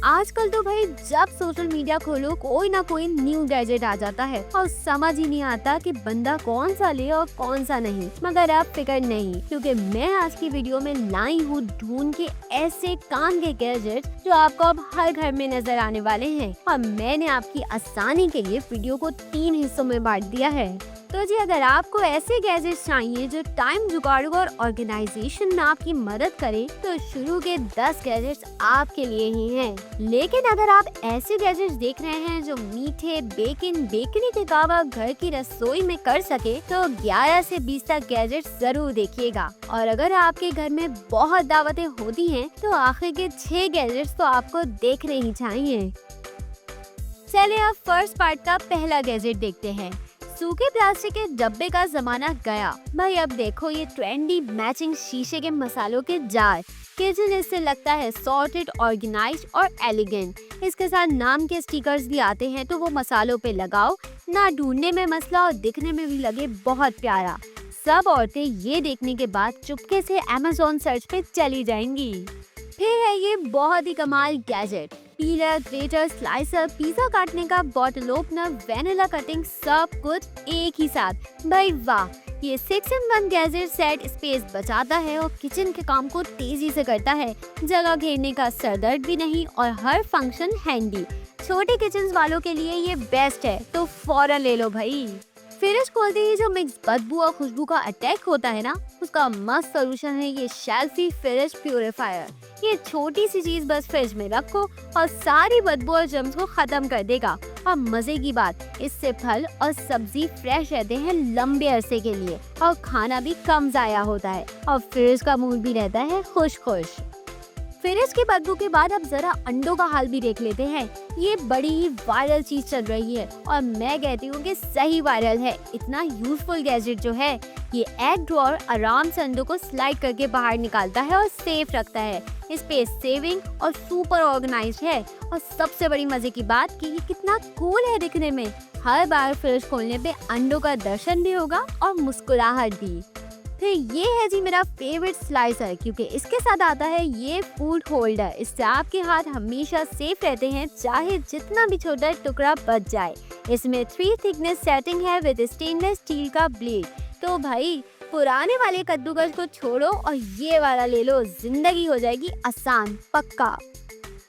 आजकल तो भाई जब सोशल मीडिया खोलो कोई ना कोई न्यू गैजेट आ जाता है और समझ ही नहीं आता कि बंदा कौन सा ले और कौन सा नहीं। मगर अब फिक्र नहीं, क्योंकि मैं आज की वीडियो में लाई हूँ ढूंढ के ऐसे काम के गैजेट जो आपको अब हर घर में नजर आने वाले हैं। और मैंने आपकी आसानी के लिए वीडियो को 3 हिस्सों में बांट दिया है। तो जी, अगर आपको ऐसे गैजेट्स चाहिए जो टाइम जुगाड़ू और ऑर्गेनाइजेशन में आपकी मदद करे, तो शुरू के 10 गैजेट्स आपके लिए ही हैं। लेकिन अगर आप ऐसे गैजेट्स देख रहे हैं जो मीठे, बेकनी के काम आप घर की रसोई में कर सके, तो 11 से 20 तक गैजेट्स जरूर देखिएगा। और अगर आपके घर में बहुत दावतें होती हैं, तो आखिर के 6 गैजेट्स तो आपको देखने ही चाहिए। चलिए अब फर्स्ट पार्ट का पहला गैजेट देखते हैं। सूखे प्लास्टिक के डब्बे का जमाना गया भाई। अब देखो ये ट्रेंडी मैचिंग शीशे के मसालों के जार। किचन इससे लगता है सॉर्टेड, ऑर्गेनाइज्ड और एलिगेंट। इसके साथ नाम के स्टिकर्स भी आते हैं, तो वो मसालों पे लगाओ, ना ढूंढने में मसला और दिखने में भी लगे बहुत प्यारा। सब औरतें ये देखने के बाद चुपके से Amazon सर्च पे चली जाएंगी। फिर है ये बहुत ही कमाल gadget, pillar, greater, slicer, pizza काटने का बॉटल ओपनर, वेनिला कटिंग, सब कुछ एक ही साथ। भाई वाह, ये 6-in-1 गैजेट सेट स्पेस बचाता है और किचन के काम को तेजी से करता है। जगह घेरने का सरदर्द भी नहीं और हर फंक्शन हैंडी। छोटे किचन वालों के लिए ये बेस्ट है, तो फौरन ले लो भाई। फ्रिज खोलते ही जो मिक्स बदबू और खुशबू का अटैक होता है ना, उसका मस्त सोल्यूशन है ये शेल्फी फ्रिज प्यूरिफायर। ये छोटी सी चीज बस फ्रिज में रखो और सारी बदबू और जर्म्स को खत्म कर देगा। और मजे की बात, इससे फल और सब्जी फ्रेश रहते हैं लंबे अरसे के लिए और खाना भी कम जाया होता है और फ्रिज का मूड भी रहता है खुश। फ्रिज की बदबू के बाद अब जरा अंडों का हाल भी देख लेते हैं। ये बड़ी ही वायरल चीज चल रही है और मैं कहती हूँ कि सही वायरल है। इतना यूजफुल गैजेट जो है, ये एग ड्रॉअर आराम से अंडों को स्लाइड करके बाहर निकालता है और सेफ रखता है। स्पेस सेविंग और सुपर ऑर्गेनाइज्ड है। और सबसे बड़ी मजे की बात कि ये कितना कूल है दिखने में। हर बार फ्रिज खोलने पे अंडों का दर्शन भी होगा और मुस्कुराहट भी। फिर ये है जी मेरा फेवरेट स्लाइसर, क्योंकि इसके साथ आता है ये फूड होल्डर। इससे आपके हाथ हमेशा सेफ रहते हैं, चाहे जितना भी छोटा टुकड़ा बच जाए। इसमें 3 थिकनेस सेटिंग है विद स्टेनलेस स्टील का ब्लेड। तो भाई पुराने वाले कद्दूकस को छोड़ो और ये वाला ले लो, जिंदगी हो जाएगी आसान पक्का।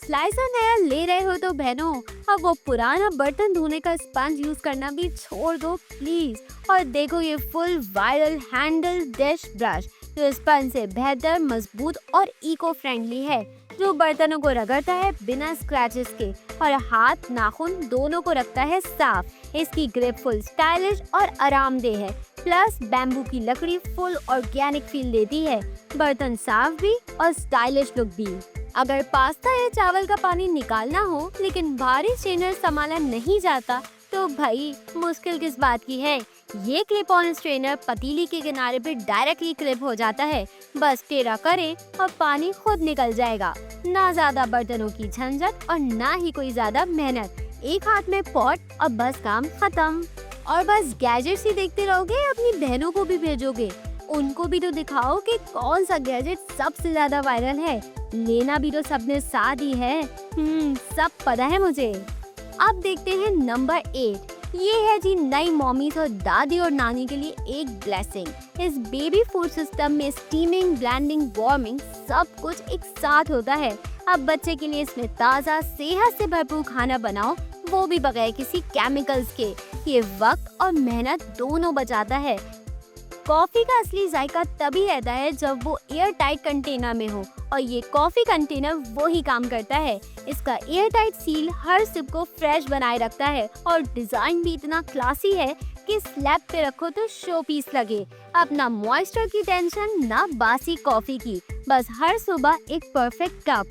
स्लाइसर नया ले रहे हो तो बहनों, अब वो पुराना बर्तन धोने का स्पंज यूज करना भी छोड़ दो प्लीज। और देखो ये full viral handle dish brush, जो स्पंज से बेहतर, मजबूत और इको फ्रेंडली है, जो बर्तनों को रगड़ता है बिना स्क्रैचेस के और हाथ नाखून दोनों को रखता है साफ। इसकी ग्रिप फुल स्टाइलिश और आरामदेह है, प्लस बैम्बू की लकड़ी फुल ऑर्गेनिक फील देती है। बर्तन साफ भी और स्टाइलिश लुक भी। अगर पास्ता या चावल का पानी निकालना हो लेकिन भारी स्ट्रेनर संभाला नहीं जाता, तो भाई मुश्किल किस बात की है। ये क्लिप ऑन स्ट्रेनर पतीली के किनारे पे डायरेक्टली क्लिप हो जाता है। बस टेढ़ा करें और पानी खुद निकल जाएगा। ना ज्यादा बर्तनों की झंझट और ना ही कोई ज्यादा मेहनत। एक हाथ में पॉट और बस काम खत्म। और बस गैजेट्स ही देखते रहोगे, अपनी बहनों को भी भेजोगे? उनको भी तो दिखाओ कि कौन सा गैजेट सबसे ज्यादा वायरल है। लेना भी तो सबने साथ ही है। सब पता है मुझे। अब देखते हैं नंबर 8। ये है जी नई मॉमीज और दादी और नानी के लिए एक ब्लेसिंग। इस बेबी फूड सिस्टम में स्टीमिंग, ब्लेंडिंग, वार्मिंग सब कुछ एक साथ होता है। अब बच्चे के लिए इसमें ताज़ा, सेहत से भरपूर खाना बनाओ, वो भी बगैर किसी केमिकल्स के। ये वक्त और मेहनत दोनों बचाता है। कॉफी का असली जायका तभी रहता है जब वो एयर टाइट कंटेनर में हो, और ये कॉफी कंटेनर वो ही काम करता है। इसका एयर टाइट सील हर सिप को फ्रेश बनाए रखता है और डिजाइन भी इतना क्लासी है कि स्लैब पे रखो तो शो पीस लगे। अब ना मॉइस्चर की टेंशन, ना बासी कॉफी की, बस हर सुबह एक परफेक्ट कप।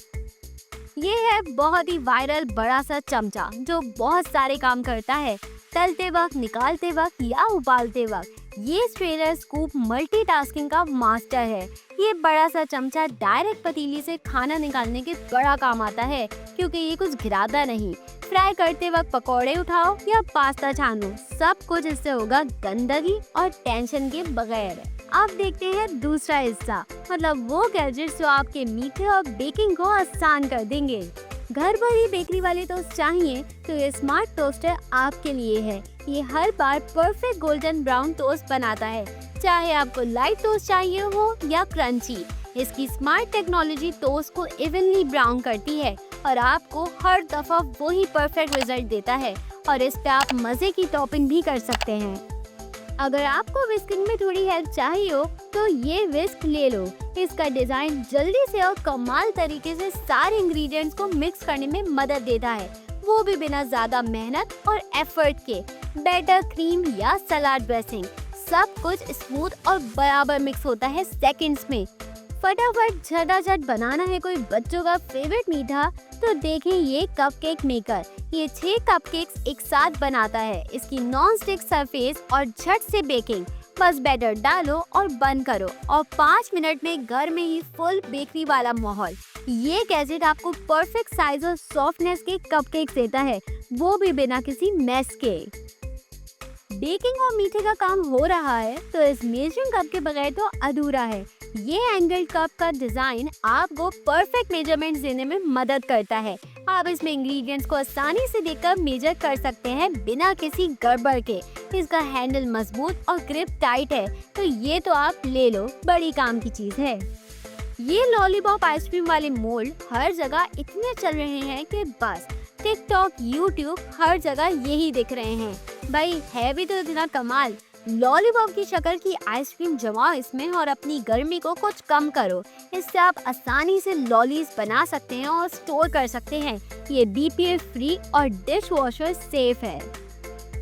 ये है बहुत ही वायरल बड़ा सा चमचा, जो बहुत सारे काम करता है, तलते वक्त, निकालते वक्त या उबालते वक्त। ये स्ट्रेनर स्कूप मल्टीटास्किंग का मास्टर है। ये बड़ा सा चमचा डायरेक्ट पतीली से खाना निकालने के बड़ा काम आता है, क्योंकि ये कुछ गिराता नहीं। फ्राई करते वक्त पकौड़े उठाओ या पास्ता छानो, सब कुछ इससे होगा गंदगी और टेंशन के बगैर। अब देखते हैं दूसरा हिस्सा, मतलब वो गैजेट्स जो आपके मीठे और बेकिंग को आसान कर देंगे। घर पर ही बेकरी वाले टोस्ट चाहिए तो ये स्मार्ट टोस्टर आपके लिए है। ये हर बार परफेक्ट गोल्डन ब्राउन टोस्ट बनाता है, चाहे आपको लाइट टोस्ट चाहिए हो या क्रंची। इसकी स्मार्ट टेक्नोलॉजी टोस्ट को इवनली ब्राउन करती है और आपको हर दफा वही परफेक्ट रिजल्ट देता है। और इस पे आप मजे की टॉपिंग भी कर सकते हैं। अगर आपको विस्किंग में थोड़ी हेल्प चाहिए हो तो ये विस्क ले लो। इसका डिजाइन जल्दी से और कमाल तरीके से सारे इंग्रेडिएंट्स को मिक्स करने में मदद देता है, वो भी बिना ज्यादा मेहनत और एफर्ट के। बैटर, क्रीम या सलाद ड्रेसिंग सब कुछ स्मूथ और बराबर मिक्स होता है सेकंड्स में। फटाफट झटाझट बनाना है कोई बच्चों का फेवरेट मीठा तो देखें ये कपकेक मेकर। ये 6 कपकेक्स एक साथ बनाता है। इसकी नॉन स्टिक सरफेस और झट से बेकिंग, बस बैटर डालो और बंद करो और 5 मिनट में घर में ही फुल बेकरी वाला माहौल। ये गैजेट आपको परफेक्ट साइज और सॉफ्टनेस के कपकेक्स देता है, वो भी बिना किसी मेस के। बेकिंग और मीठे का काम हो रहा है तो इस मेजरिंग कप के बगैर तो अधूरा है। ये एंगल कप का डिजाइन आपको परफेक्ट मेजरमेंट्स देने में मदद करता है। आप इसमें इंग्रेडिएंट्स को आसानी से देखकर मेजर कर सकते हैं बिना किसी गड़बड़ के। इसका हैंडल मजबूत और ग्रिप टाइट है तो ये तो आप ले लो, बड़ी काम की चीज है। ये लॉलीपॉप आइसक्रीम वाले मोल्ड हर जगह इतने चल रहे हैं कि बस टिकटॉक, यूट्यूब हर जगह यही दिख रहे हैं। भाई है भी तो इतना कमाल। लॉलीपॉप की शक्ल की आइसक्रीम जमाओ इसमें और अपनी गर्मी को कुछ कम करो। इससे आप आसानी से लॉलीज बना सकते हैं और स्टोर कर सकते हैं। ये BPA फ्री और डिश वॉशर सेफ है।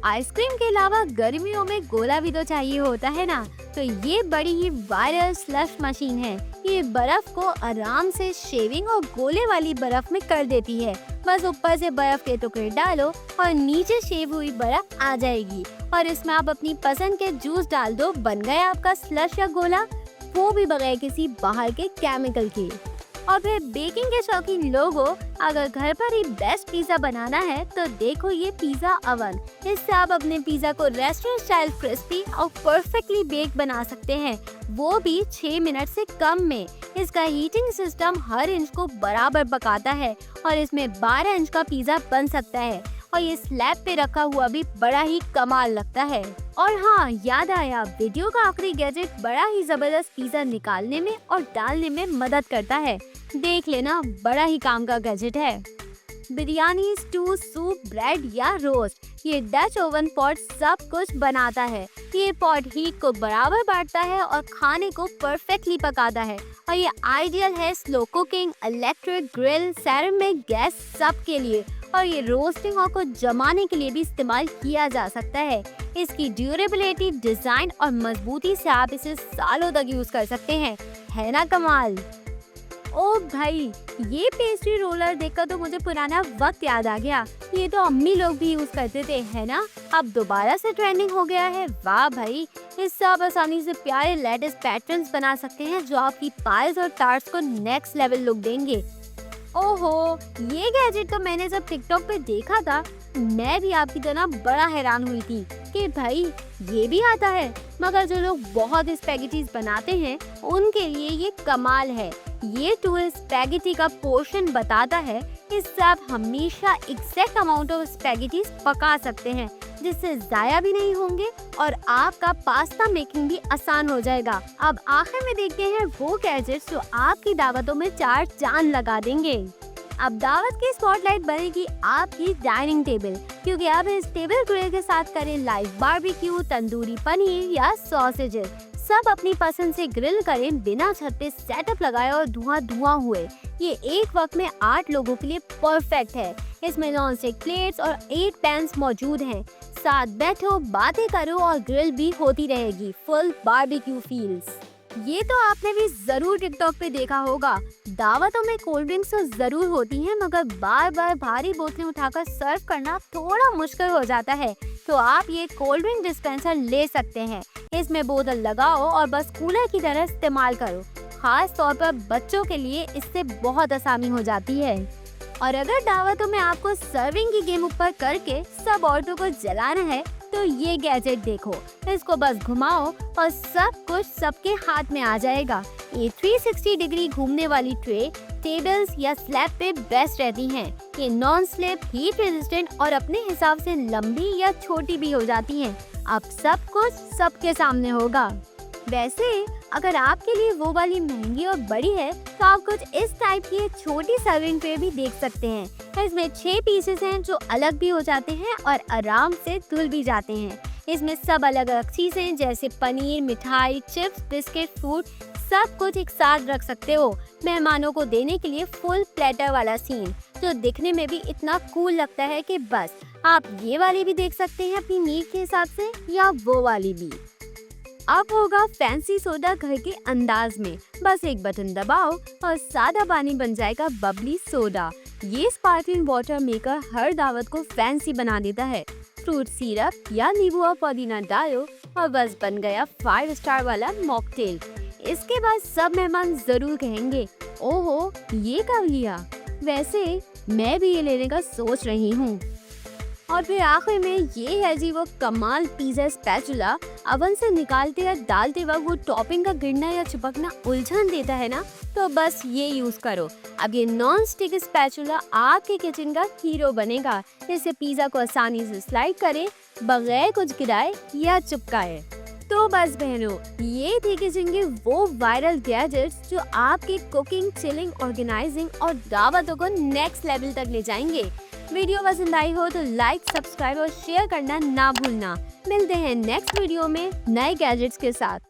आइसक्रीम के अलावा गर्मियों में गोला भी तो चाहिए होता है ना, तो ये बड़ी ही वायरल स्लश मशीन है। ये बर्फ को आराम से शेविंग और गोले वाली बर्फ में कर देती है। बस ऊपर से बर्फ के टुकड़े डालो और नीचे शेव हुई बर्फ आ जाएगी और इसमें आप अपनी पसंद के जूस डाल दो, बन गया आपका स्लश या गोला, वो भी बगैर किसी बाहर के केमिकल के। और फिर बेकिंग के शौकीन लोगों, अगर घर पर ही बेस्ट पिज्जा बनाना है तो देखो ये पिज्जा अवन। इससे आप अपने पिज्जा को रेस्टोरेंट स्टाइल क्रिस्पी और परफेक्टली बेक बना सकते हैं, वो भी 6 मिनट से कम में। इसका हीटिंग सिस्टम हर इंच को बराबर पकाता है और इसमें 12 इंच का पिज्जा बन सकता है और ये स्लैब पे रखा हुआ भी बड़ा ही कमाल लगता है। और हाँ, याद आया, वीडियो का आखिरी गैजेट बड़ा ही जबरदस्त पिज्जा निकालने में और डालने में मदद करता है। देख लेना, बड़ा ही काम का गैजेट है। बिरयानी, स्टू, सूप, ब्रेड या रोस्ट, ये डच ओवन पॉट सब कुछ बनाता है। ये पॉट हीट को बराबर बांटता है और खाने को परफेक्टली पकाता है और ये आइडियल है slow cooking, electric grill, ceramic gas सब के लिए। और ये रोस्टिंग और कुछ जमाने के लिए भी इस्तेमाल किया जा सकता है। इसकी ड्यूरेबिलिटी, डिजाइन और मजबूती से आप इसे सालों तक यूज कर सकते हैं, है ना कमाल। ओ भाई, ये पेस्ट्री रोलर देखकर तो मुझे पुराना वक्त याद आ गया। ये तो अम्मी लोग भी यूज करते थे, है ना। अब दोबारा से ट्रेंडिंग हो गया है। वाह भाई, इससे आप आसानी से प्यारे लेटेस्ट पैटर्न्स बना सकते हैं जो आपकी पाइल्स और टार्ट्स को नेक्स्ट लेवल लुक देंगे। ओहो, ये गैजेट तो मैंने जब टिकटॉक पे देखा था मैं भी आपकी तरह बड़ा हैरान हुई थी कि भाई ये भी आता है। मगर जो लोग बहुत स्पैगेटीज बनाते हैं उनके लिए ये कमाल है। ये टूल स्पैगेटी का पोर्शन बताता है, इससे आप हमेशा एग्जैक्ट अमाउंट ऑफ स्पैगेटीज पका सकते हैं जिससे जाया भी नहीं होंगे और आपका पास्ता मेकिंग भी आसान हो जाएगा। अब आखिर में देखते हैं वो गैजेट्स जो आपकी दावतों में 4 चांद लगा देंगे। अब दावत की स्पॉटलाइट बनेगी आपकी डाइनिंग टेबल, क्योंकि अब इस टेबल ग्रिल के साथ करें लाइव बारबेक्यू, तंदूरी पनीर या सॉसेजेस, सब अपनी पसंद से ग्रिल करें बिना छत पे सेटअप लगाए और धुआं हुए। ये एक वक्त में 8 लोगों के लिए परफेक्ट है। इसमें नॉन स्टिक प्लेट्स और 8 पैन्स मौजूद हैं। साथ बैठो, बातें करो और ग्रिल भी होती रहेगी। Full barbecue feels. ये तो आपने भी जरूर टिकटॉक पे देखा होगा। दावतों में कोल्ड ड्रिंक्स तो जरूर होती हैं, मगर बार बार भारी बोतलें उठाकर सर्व करना थोड़ा मुश्किल हो जाता है, तो आप ये कोल्ड ड्रिंक डिस्पेंसर ले सकते हैं। इसमें बोतल लगाओ और बस कूलर की तरह इस्तेमाल करो। खास तौर पर बच्चों के लिए इससे बहुत आसानी हो जाती है। और अगर दावतों में आपको सर्विंग की गेम ऊपर करके सब औरतों को जलाना है तो ये गैजेट देखो। इसको बस घुमाओ और सब कुछ सबके हाथ में आ जाएगा। ये 360 डिग्री घूमने वाली ट्रे टेबल्स या स्लैब पे बेस्ट रहती हैं। ये नॉन स्लिप, हीट रेजिस्टेंट और अपने हिसाब से लंबी या छोटी भी हो जाती हैं। अब सब कुछ सबके सामने होगा। वैसे अगर आपके लिए वो वाली महंगी और बड़ी है तो आप कुछ इस टाइप की एक छोटी सर्विंग ट्रे भी देख सकते हैं। इसमें 6 पीसेस हैं जो अलग भी हो जाते हैं और आराम से धुल भी जाते हैं। इसमें सब अलग अलग चीजें जैसे पनीर, मिठाई, चिप्स, बिस्किट, फूड सब कुछ एक साथ रख सकते हो। मेहमानों को देने के लिए फुल प्लेटर वाला सीन जो दिखने में भी इतना कूल लगता है कि बस आप ये वाली भी देख सकते हैं अपनी नीड के हिसाब से या वो वाली भी। अब होगा फैंसी सोडा घर के अंदाज में। बस एक बटन दबाओ और सादा पानी बन जाएगा बबली सोडा। ये स्पार्कलिंग वाटर मेकर हर दावत को फैंसी बना देता है। फ्रूट सिरप या नींबू और पुदीना डालो और बस बन गया 5 स्टार वाला मॉकटेल। इसके बाद सब मेहमान जरूर कहेंगे, ओहो ये कब लिया। वैसे मैं भी ये लेने का सोच रही हूँ। और फिर आखिर में ये है जी वो कमाल पिज़्ज़ा स्पैचुला। अवन से निकालते या डालते वक्त वो टॉपिंग का गिरना या चिपकना उलझन देता है ना, तो बस ये यूज करो। अब ये नॉन स्टिक स्पैचुला आपके किचन का हीरो बनेगा। इससे पिज़्ज़ा को आसानी से स्लाइड करे बगैर कुछ गिराए या चिपकाए। तो बस बहनों, ये थे किचन के वो वायरल गैजेट्स जो आपकी कुकिंग, चिलिंग, ऑर्गेनाइजिंग और दावतों को नेक्स्ट लेवल तक ले जाएंगे। वीडियो पसंद आई हो तो लाइक, सब्सक्राइब और शेयर करना ना भूलना। मिलते हैं नेक्स्ट वीडियो में नए गैजेट्स के साथ।